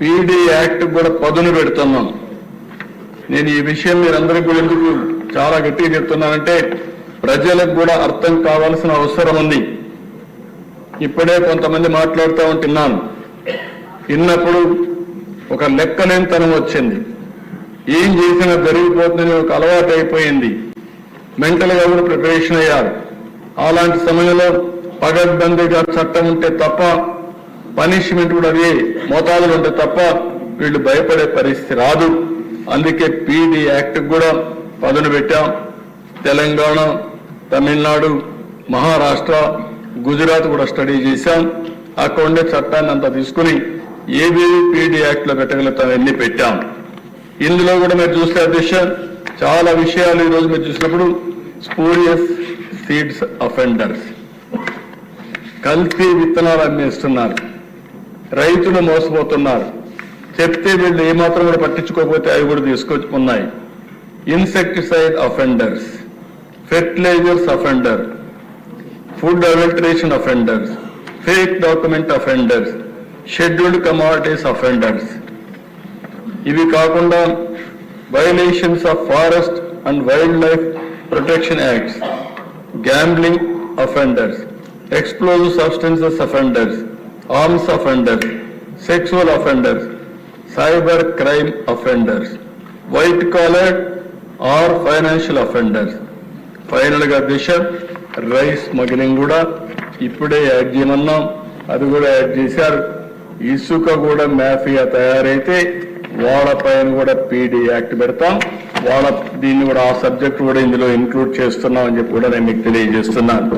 PD act కూడా పదును పెడుతున్నాం. నేను ఈ విషయం మీరందరికీ కూడా ఎందుకు చాలా గట్టిగా చెప్తున్నానంటే ప్రజలకు కూడా అర్థం కావాల్సిన అవసరం ఉంది. ఇప్పుడే కొంతమంది మాట్లాడుతూ ఉంటున్నాను, విన్నప్పుడు ఒక లెక్కలేనితనం వచ్చింది. ఏం చేసినా జరిగిపోతుందని ఒక అలవాటు అయిపోయింది. మెంటల్గా కూడా ప్రిపరేషన్ అయ్యారు. అలాంటి సమయంలో పగడ్బందీగా చట్టం ఉంటే తప్ప, పనిష్మెంట్ కూడా అదే మోతాదులు ఉంటే తప్ప వీళ్ళు భయపడే పరిస్థితి రాదు. అందుకే పీడీ యాక్ట్ కూడా పదును పెట్టాం. తెలంగాణ, తమిళనాడు, మహారాష్ట్ర, గుజరాత్ కూడా స్టడీ చేశాం. అక్కడ ఉండే చట్టాన్ని అంతా తీసుకుని ఏవేవి పీడీ యాక్ట్ లో పెట్టగలుగుతాం ఎన్ని పెట్టాం. ఇందులో కూడా మీరు చూస్తే అధ్యక్ష చాలా విషయాలు ఈరోజు మీరు చూసినప్పుడు స్పూరియస్ సీడ్స్ అఫెండర్స్, కల్తీ విత్తనాలు అమ్మేస్తున్నారు, రైతులు మోసపోతున్నారు, చెప్తే వీళ్ళు ఏమాత్రం కూడా పట్టించుకోకపోతే అవి కూడా తీసుకొచ్చుకున్నాయి. Insecticide offenders, fertilizers offender, food adulteration offenders, fake document offenders, scheduled commodities offenders. ఇవి కాకుండా violations of forest and wild life protection acts, gambling offenders, explosive substances offenders, arms offenders, sexual offenders, cyber crime offenders, white collar or financial offenders. Final గా దిశ rice smuggling కూడా ఇప్పుడే add చేయమన్నాం, అది కూడా add చేశారు. ఇసుక కూడా మాఫియా తయారైతే వాళ్ళపైన కూడా పీడీ యాక్ట్ పెడతాం. దీన్ని కూడా ఆ సబ్జెక్ట్ కూడా ఇందులో ఇంక్లూడ్ చేస్తున్నాం అని చెప్పి కూడా నేను మీకు తెలియజేస్తున్నాను.